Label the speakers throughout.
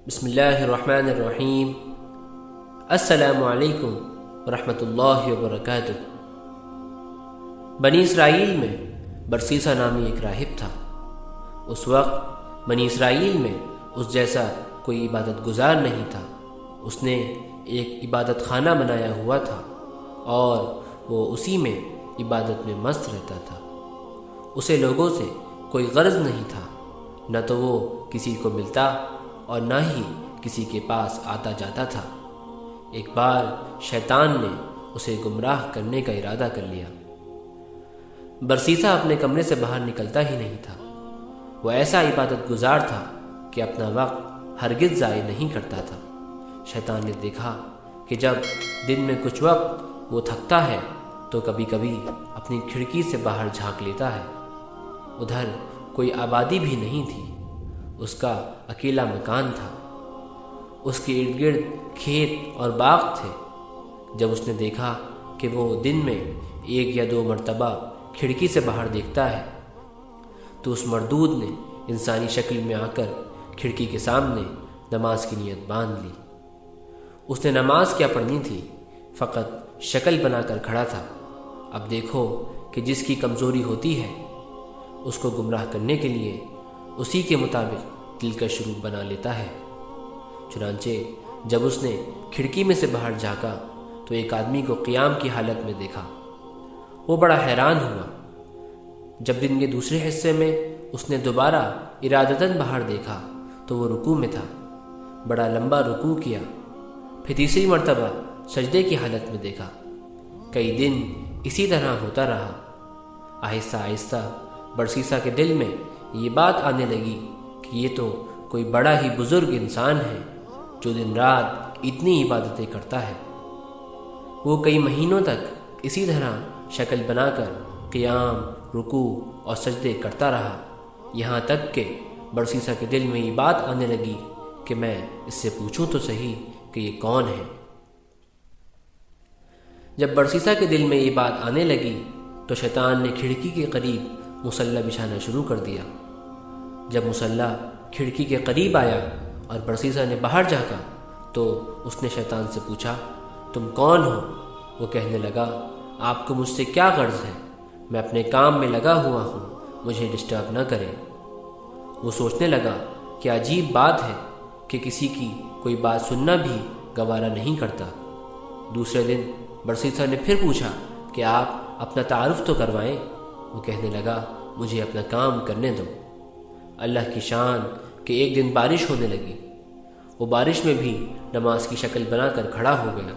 Speaker 1: بسم اللہ الرحمن الرحیم۔ السلام علیکم ورحمۃ اللہ وبرکاتہ۔ بنی اسرائیل میں برسیسا نامی ایک راہب تھا۔ اس وقت بنی اسرائیل میں اس جیسا کوئی عبادت گزار نہیں تھا۔ اس نے ایک عبادت خانہ بنایا ہوا تھا اور وہ اسی میں عبادت میں مست رہتا تھا۔ اسے لوگوں سے کوئی غرض نہیں تھا، نہ تو وہ کسی کو ملتا اور نہ ہی کسی کے پاس آتا جاتا تھا۔ ایک بار شیطان نے اسے گمراہ کرنے کا ارادہ کر لیا۔ برسیسا اپنے کمرے سے باہر نکلتا ہی نہیں تھا۔ وہ ایسا عبادت گزار تھا کہ اپنا وقت ہرگز ضائع نہیں کرتا تھا۔ شیطان نے دیکھا کہ جب دن میں کچھ وقت وہ تھکتا ہے تو کبھی کبھی اپنی کھڑکی سے باہر جھانک لیتا ہے۔ ادھر کوئی آبادی بھی نہیں تھی، اس کا اکیلا مکان تھا۔ اس کے ارد گرد کھیت اور باغ تھے۔ جب اس نے دیکھا کہ وہ دن میں 1 یا 2 مرتبہ کھڑکی سے باہر دیکھتا ہے تو اس مردود نے انسانی شکل میں آ کر کھڑکی کے سامنے نماز کی نیت باندھ لی۔ اس نے نماز کیا پڑھنی تھی، فقط شکل بنا کر کھڑا تھا۔ اب دیکھو کہ جس کی کمزوری ہوتی ہے اس کو گمراہ کرنے کے لیے اسی کے مطابق دل کا شروع بنا لیتا ہے۔ چنانچہ جب اس نے کھڑکی میں سے باہر جھانکا تو ایک آدمی کو قیام کی حالت میں دیکھا۔ وہ بڑا حیران ہوا۔ جب دن کے دوسرے حصے میں اس نے دوبارہ ارادتاً باہر دیکھا تو وہ رکوع میں تھا۔ بڑا لمبا رکوع کیا، پھر تیسری مرتبہ سجدے کی حالت میں دیکھا۔ کئی دن اسی طرح ہوتا رہا۔ آہستہ آہستہ برسیسا کے دل میں یہ بات آنے لگی کہ یہ تو کوئی بڑا ہی بزرگ انسان ہے جو دن رات اتنی عبادتیں کرتا ہے۔ وہ کئی مہینوں تک اسی طرح شکل بنا کر قیام، رکوع اور سجدے کرتا رہا، یہاں تک کہ برسیسا کے دل میں یہ بات آنے لگی کہ میں اس سے پوچھوں تو صحیح کہ یہ کون ہے۔ جب برسیسا کے دل میں یہ بات آنے لگی تو شیطان نے کھڑکی کے قریب مصلی بچھانا شروع کر دیا۔ جب مصلی کھڑکی کے قریب آیا اور برسیسا نے باہر جھانکا تو اس نے شیطان سے پوچھا، تم کون ہو؟ وہ کہنے لگا، آپ کو مجھ سے کیا غرض ہے؟ میں اپنے کام میں لگا ہوا ہوں، مجھے ڈسٹرب نہ کریں۔ وہ سوچنے لگا کہ عجیب بات ہے کہ کسی کی کوئی بات سننا بھی گوارا نہیں کرتا۔ دوسرے دن برسیسا نے پھر پوچھا کہ آپ اپنا تعارف تو کروائیں۔ وہ کہنے لگا، مجھے اپنا کام کرنے دو۔ اللہ کی شان کہ ایک دن بارش ہونے لگی۔ وہ بارش میں بھی نماز کی شکل بنا کر کھڑا ہو گیا۔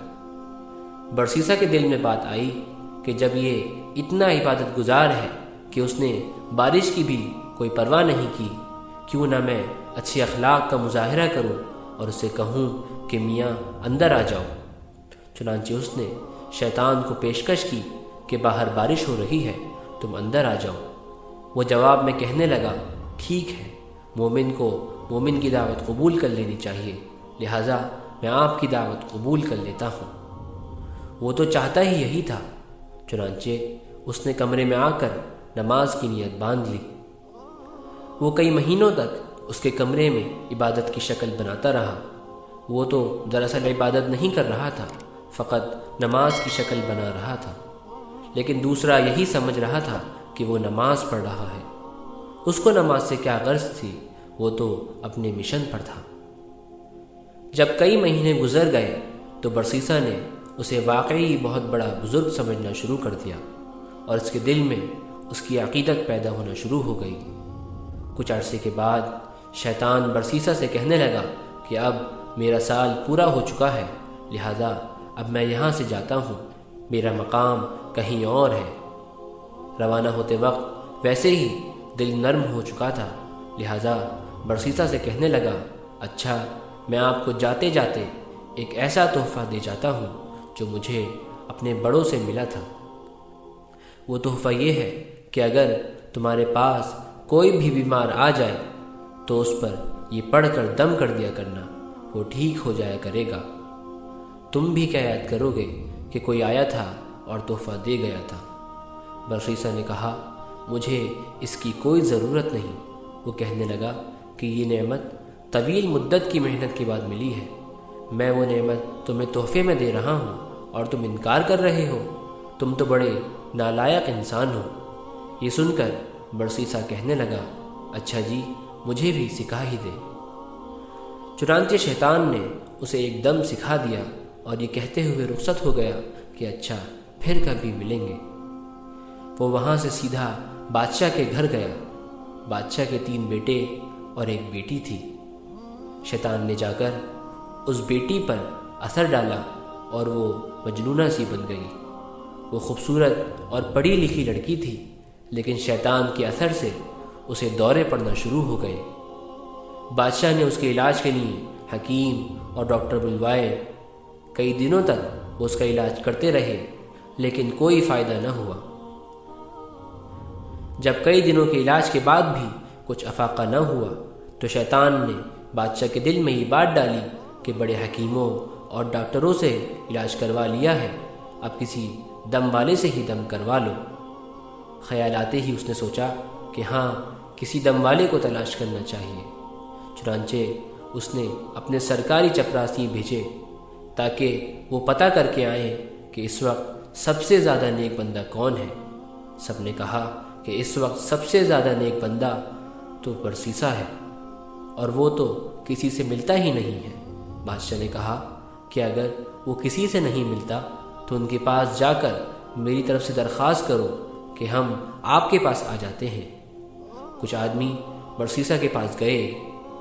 Speaker 1: برسیسا کے دل میں بات آئی کہ جب یہ اتنا عبادت گزار ہے کہ اس نے بارش کی بھی کوئی پرواہ نہیں کی، کیوں نہ میں اچھے اخلاق کا مظاہرہ کروں اور اسے کہوں کہ میاں اندر آ جاؤ۔ چنانچہ اس نے شیطان کو پیشکش کی کہ باہر بارش ہو رہی ہے، تم اندر آ جاؤ۔ وہ جواب میں کہنے لگا، ٹھیک ہے، مومن کو مومن کی دعوت قبول کر لینی چاہیے، لہٰذا میں آپ کی دعوت قبول کر لیتا ہوں۔ وہ تو چاہتا ہی یہی تھا۔ چنانچہ اس نے کمرے میں آ کر نماز کی نیت باندھ لی۔ وہ کئی مہینوں تک اس کے کمرے میں عبادت کی شکل بناتا رہا۔ وہ تو دراصل عبادت نہیں کر رہا تھا، فقط نماز کی شکل بنا رہا تھا، لیکن دوسرا یہی سمجھ رہا تھا کہ وہ نماز پڑھ رہا ہے۔ اس کو نماز سے کیا غرض تھی، وہ تو اپنے مشن پر تھا۔ جب کئی مہینے گزر گئے تو برسیسا نے اسے واقعی بہت بڑا بزرگ سمجھنا شروع کر دیا اور اس کے دل میں اس کی عقیدت پیدا ہونا شروع ہو گئی۔ کچھ عرصے کے بعد شیطان برسیسا سے کہنے لگا کہ اب میرا سال پورا ہو چکا ہے، لہٰذا اب میں یہاں سے جاتا ہوں، میرا مقام کہیں اور ہے۔ روانہ ہوتے وقت ویسے ہی دل نرم ہو چکا تھا، لہٰذا برسیسا سے کہنے لگا، اچھا میں آپ کو جاتے جاتے ایک ایسا تحفہ دے جاتا ہوں جو مجھے اپنے بڑوں سے ملا تھا۔ وہ تحفہ یہ ہے کہ اگر تمہارے پاس کوئی بھی بیمار آ جائے تو اس پر یہ پڑھ کر دم کر دیا کرنا، وہ ٹھیک ہو جایا کرے گا۔ تم بھی کیا یاد کرو گے کہ کوئی آیا تھا اور تحفہ دے گیا تھا؟ برسیسا نے کہا، مجھے اس کی کوئی ضرورت نہیں۔ وہ کہنے لگا کہ یہ نعمت طویل مدت کی محنت کے بعد ملی ہے۔ میں وہ نعمت تمہیں تحفے میں دے رہا ہوں اور تم انکار کر رہے ہو، تم تو بڑے نالائق انسان ہو۔ یہ سن کر برسیسا کہنے لگا، اچھا جی، مجھے بھی سکھا ہی دے۔ چنانچہ شیطان نے اسے ایک دم سکھا دیا اور یہ کہتے ہوئے رخصت ہو گیا کہ اچھا، پھر کبھی ملیں گے۔ وہ وہاں سے سیدھا بادشاہ کے گھر گیا۔ بادشاہ کے 3 بیٹے اور 1 بیٹی تھی۔ شیطان نے جا کر اس بیٹی پر اثر ڈالا اور وہ مجنونہ سی بن گئی۔ وہ خوبصورت اور پڑھی لکھی لڑکی تھی، لیکن شیطان کے اثر سے اسے دورے پڑنا شروع ہو گئے۔ بادشاہ نے اس کے علاج کے لیے حکیم اور ڈاکٹر بلوائے۔ کئی دنوں تک وہ اس کا علاج کرتے رہے، لیکن کوئی فائدہ نہ ہوا۔ جب کئی دنوں کے علاج کے بعد بھی کچھ افاقہ نہ ہوا تو شیطان نے بادشاہ کے دل میں یہ بات ڈالی کہ بڑے حکیموں اور ڈاکٹروں سے علاج کروا لیا ہے، اب کسی دم والے سے ہی دم کروا لو۔ خیال آتے ہی اس نے سوچا کہ ہاں، کسی دم والے کو تلاش کرنا چاہیے۔ چنانچہ اس نے اپنے سرکاری چپراسی بھیجے تاکہ وہ پتہ کر کے آئیں کہ اس وقت سب سے زیادہ نیک بندہ کون ہے۔ سب نے کہا کہ اس وقت سب سے زیادہ نیک بندہ تو برسیسا ہے، اور وہ تو کسی سے ملتا ہی نہیں ہے۔ بادشاہ نے کہا کہ اگر وہ کسی سے نہیں ملتا تو ان کے پاس جا کر میری طرف سے درخواست کرو کہ ہم آپ کے پاس آ جاتے ہیں۔ کچھ آدمی برسیسا کے پاس گئے۔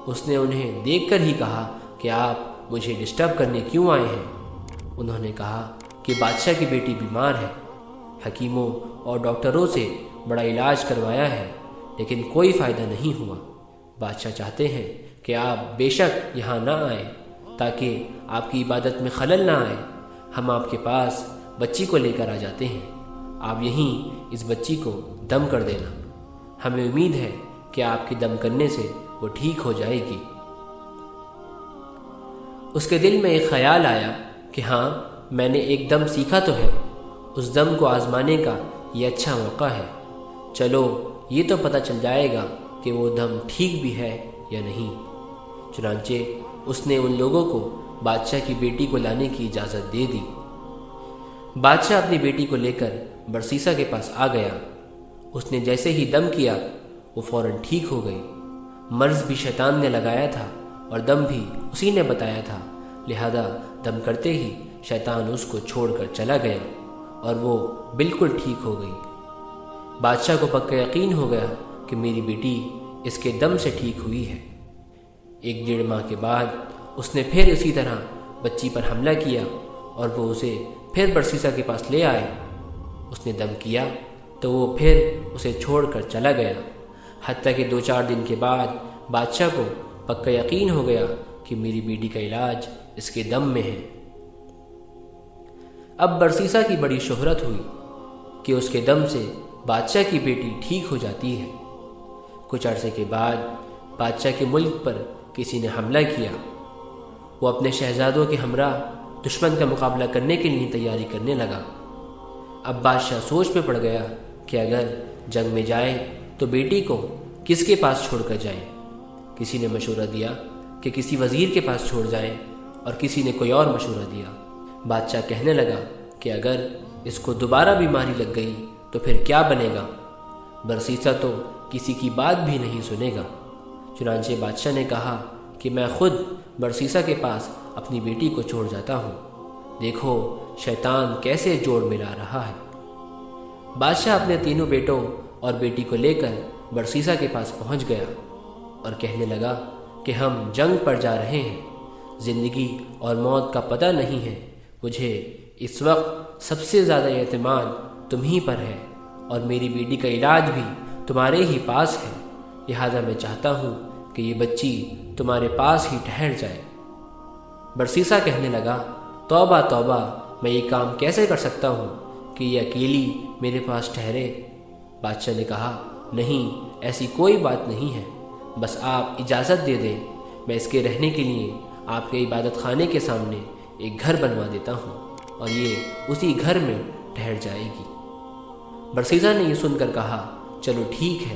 Speaker 1: اس نے انہیں دیکھ کر ہی کہا کہ آپ مجھے ڈسٹرب کرنے کیوں آئے ہیں؟ انہوں نے کہا کہ بادشاہ کی بیٹی بیمار ہے، حکیموں اور ڈاکٹروں سے بڑا علاج کروایا ہے، لیکن کوئی فائدہ نہیں ہوا۔ بادشاہ چاہتے ہیں کہ آپ بے شک یہاں نہ آئیں تاکہ آپ کی عبادت میں خلل نہ آئے۔ ہم آپ کے پاس بچی کو لے کر آ جاتے ہیں، آپ یہیں اس بچی کو دم کر دینا، ہمیں امید ہے کہ آپ کے دم کرنے سے وہ ٹھیک ہو جائے گی۔ اس کے دل میں ایک خیال آیا کہ ہاں، میں نے ایک دم سیکھا تو ہے، اس دم کو آزمانے کا یہ اچھا موقع ہے۔ چلو، یہ تو پتہ چل جائے گا کہ وہ دم ٹھیک بھی ہے یا نہیں۔ چنانچہ اس نے ان لوگوں کو بادشاہ کی بیٹی کو لانے کی اجازت دے دی۔ بادشاہ اپنی بیٹی کو لے کر برسیسا کے پاس آ گیا۔ اس نے جیسے ہی دم کیا وہ فوراً ٹھیک ہو گئی۔ مرض بھی شیطان نے لگایا تھا اور دم بھی اسی نے بتایا تھا، لہذا دم کرتے ہی شیطان اس کو چھوڑ کر چلا گیا اور وہ بالکل ٹھیک ہو گئی۔ بادشاہ کو پکا یقین ہو گیا کہ میری بیٹی اس کے دم سے ٹھیک ہوئی ہے۔ 1 ماہ کے بعد اس نے پھر اسی طرح بچی پر حملہ کیا اور وہ اسے پھر برسیسا کے پاس لے آئے۔ اس نے دم کیا تو وہ پھر اسے چھوڑ کر چلا گیا، حتیٰ کہ 2-4 دن کے بعد بادشاہ کو پکا یقین ہو گیا کہ میری بیٹی کا علاج اس کے دم میں ہے۔ اب برسیسا کی بڑی شہرت ہوئی کہ اس کے دم سے بادشاہ کی بیٹی ٹھیک ہو جاتی ہے۔ کچھ عرصے کے بعد بادشاہ کے ملک پر کسی نے حملہ کیا۔ وہ اپنے شہزادوں کے ہمراہ دشمن کا مقابلہ کرنے کے لیے تیاری کرنے لگا۔ اب بادشاہ سوچ میں پڑ گیا کہ اگر جنگ میں جائے تو بیٹی کو کس کے پاس چھوڑ کر جائیں۔ کسی نے مشورہ دیا کہ کسی وزیر کے پاس چھوڑ جائیں، اور کسی نے کوئی اور مشورہ دیا۔ بادشاہ کہنے لگا کہ اگر اس کو دوبارہ بیماری لگ گئی تو پھر کیا بنے گا؟ برسیسا تو کسی کی بات بھی نہیں سنے گا۔ چنانچہ بادشاہ نے کہا کہ میں خود برسیسا کے پاس اپنی بیٹی کو چھوڑ جاتا ہوں، دیکھو شیطان کیسے جوڑ ملا رہا ہے۔ بادشاہ اپنے 3 بیٹوں اور بیٹی کو لے کر برسیسا کے پاس پہنچ گیا اور کہنے لگا کہ ہم جنگ پر جا رہے ہیں، زندگی اور موت کا پتہ نہیں ہے، مجھے اس وقت سب سے زیادہ اعتماد تمہیں پر ہے اور میری بیٹی کا علاج بھی تمہارے ہی پاس ہے، لہذا میں چاہتا ہوں کہ یہ بچی تمہارے پاس ہی ٹھہر جائے۔ برسیسا کہنے لگا، توبہ توبہ، میں یہ کام کیسے کر سکتا ہوں کہ یہ اکیلی میرے پاس ٹھہرے؟ بادشاہ نے کہا، نہیں، ایسی کوئی بات نہیں ہے، بس آپ اجازت دے دیں، میں اس کے رہنے کے لیے آپ کے عبادت خانے کے سامنے ایک گھر بنوا دیتا ہوں اور یہ اسی گھر میں ٹھہر جائے گی۔ برسیسا نے یہ سن کر کہا، چلو ٹھیک ہے۔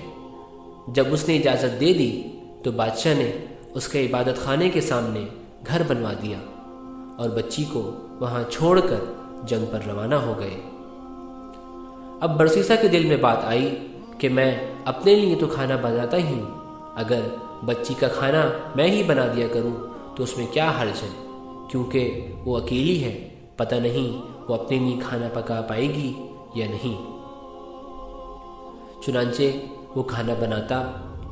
Speaker 1: جب اس نے اجازت دے دی تو بادشاہ نے اس کے عبادت خانے کے سامنے گھر بنوا دیا اور بچی کو وہاں چھوڑ کر جنگ پر روانہ ہو گئے۔ اب برسیسا کے دل میں بات آئی کہ میں اپنے لیے تو کھانا بناتا ہی ہوں، اگر بچی کا کھانا میں ہی بنا دیا کروں تو اس میں کیا حرج ہے، کیونکہ وہ اکیلی ہے، پتہ نہیں وہ اپنے لیے کھانا پکا پائے گی یا نہیں۔ چنانچہ وہ کھانا بناتا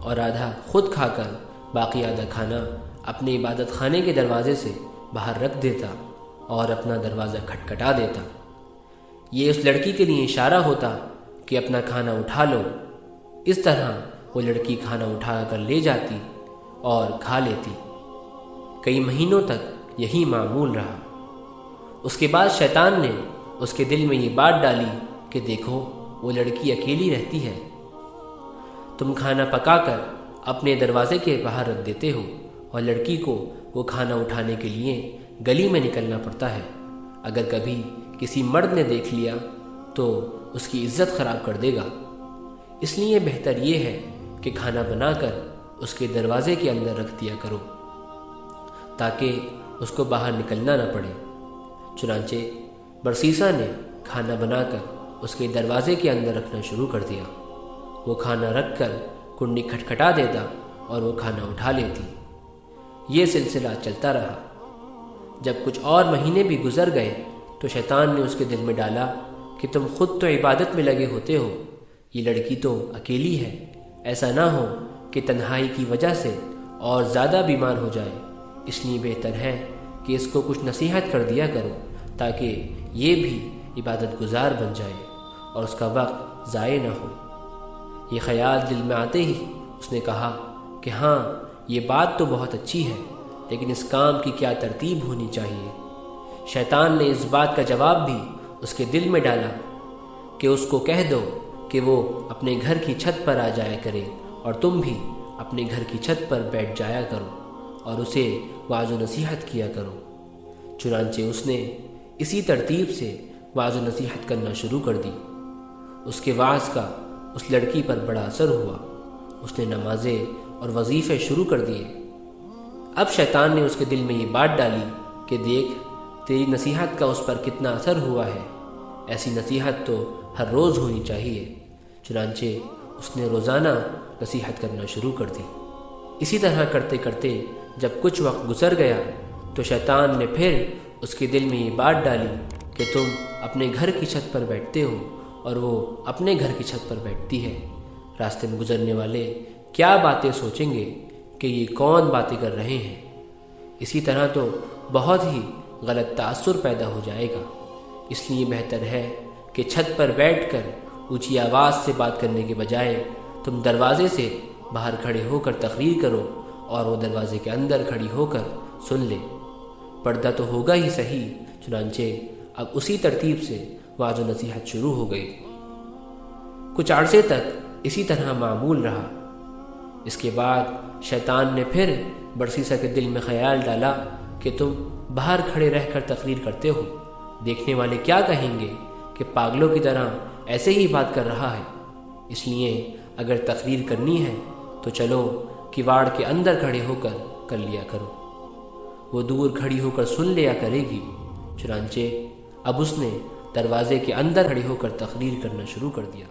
Speaker 1: اور آدھا خود کھا کر باقی آدھا کھانا اپنے عبادت خانے کے دروازے سے باہر رکھ دیتا اور اپنا دروازہ کھٹکھٹا دیتا۔ یہ اس لڑکی کے لیے اشارہ ہوتا کہ اپنا کھانا اٹھا لو۔ اس طرح وہ لڑکی کھانا اٹھا کر لے جاتی اور کھا لیتی۔ کئی مہینوں تک یہی معمول رہا۔ اس کے بعد شیطان نے اس کے دل میں یہ بات ڈالی کہ دیکھو وہ لڑکی اکیلی رہتی ہے، تم کھانا پکا کر اپنے دروازے کے باہر رکھ دیتے ہو اور لڑکی کو وہ کھانا اٹھانے کے لیے گلی میں نکلنا پڑتا ہے۔ اگر کبھی کسی مرد نے دیکھ لیا تو اس کی عزت خراب کر دے گا، اس لیے بہتر یہ ہے کہ کھانا بنا کر اس کے دروازے کے اندر رکھ دیا کرو تاکہ اس کو باہر نکلنا نہ پڑے۔ چنانچہ برسیسا نے کھانا بنا کر اس کے دروازے کے اندر رکھنا شروع کر دیا۔ وہ کھانا رکھ کر کنڈی کھٹکھٹا دیتا اور وہ کھانا اٹھا لیتی۔ یہ سلسلہ چلتا رہا۔ جب کچھ اور مہینے بھی گزر گئے تو شیطان نے اس کے دل میں ڈالا کہ تم خود تو عبادت میں لگے ہوتے ہو، یہ لڑکی تو اکیلی ہے، ایسا نہ ہو کہ تنہائی کی وجہ سے اور زیادہ بیمار ہو جائے، اس لیے بہتر ہے کہ اس کو کچھ نصیحت کر دیا کرو تاکہ یہ بھی عبادت گزار بن جائے اور اس کا وقت ضائع نہ ہو۔ یہ خیال دل میں آتے ہی اس نے کہا کہ ہاں یہ بات تو بہت اچھی ہے، لیکن اس کام کی کیا ترتیب ہونی چاہیے۔ شیطان نے اس بات کا جواب بھی اس کے دل میں ڈالا کہ اس کو کہہ دو کہ وہ اپنے گھر کی چھت پر آ جایا کرے اور تم بھی اپنے گھر کی چھت پر بیٹھ جایا کرو اور اسے وعظ و نصیحت کیا کرو۔ چنانچہ اس نے اسی ترتیب سے وعظ و نصیحت کرنا شروع کر دی۔ اس کے وعظ کا اس لڑکی پر بڑا اثر ہوا۔ اس نے نمازیں اور وظیفے شروع کر دیے۔ اب شیطان نے اس کے دل میں یہ بات ڈالی کہ دیکھ تیری نصیحت کا اس پر کتنا اثر ہوا ہے، ایسی نصیحت تو ہر روز ہونی چاہیے۔ چنانچہ اس نے روزانہ نصیحت کرنا شروع کر دی۔ اسی طرح کرتے کرتے جب کچھ وقت گزر گیا تو شیطان نے پھر اس کے دل میں یہ بات ڈالی کہ تم اپنے گھر کی چھت پر بیٹھتے ہو اور وہ اپنے گھر کی چھت پر بیٹھتی ہے، راستے میں گزرنے والے کیا باتیں سوچیں گے کہ یہ کون باتیں کر رہے ہیں۔ اسی طرح تو بہت ہی غلط تاثر پیدا ہو جائے گا، اس لیے بہتر ہے کہ چھت پر بیٹھ کر اونچی آواز سے بات کرنے کے بجائے تم دروازے سے باہر کھڑے ہو کر تقریر کرو اور وہ دروازے کے اندر کھڑی ہو کر سن لے، پردہ تو ہوگا ہی صحیح۔ چنانچہ اب اسی ترتیب سے وعظ و نصیحت شروع ہو گئی۔ کچھ عرصے تک اسی طرح معمول رہا۔ اس کے بعد شیطان نے پھر برسیسا کے دل میں خیال ڈالا کہ تم باہر کھڑے رہ کر تقریر کرتے ہو، دیکھنے والے کیا کہیں گے کہ پاگلوں کی طرح ایسے ہی بات کر رہا ہے، اس لیے اگر تقریر کرنی ہے تو چلو کواڑ کے اندر کھڑے ہو کر لیا کرو، وہ دور کھڑی ہو کر سن لیا کرے گی۔ چنانچہ اب اس نے دروازے کے اندر کھڑے ہو کر تقریر کرنا شروع کر دیا۔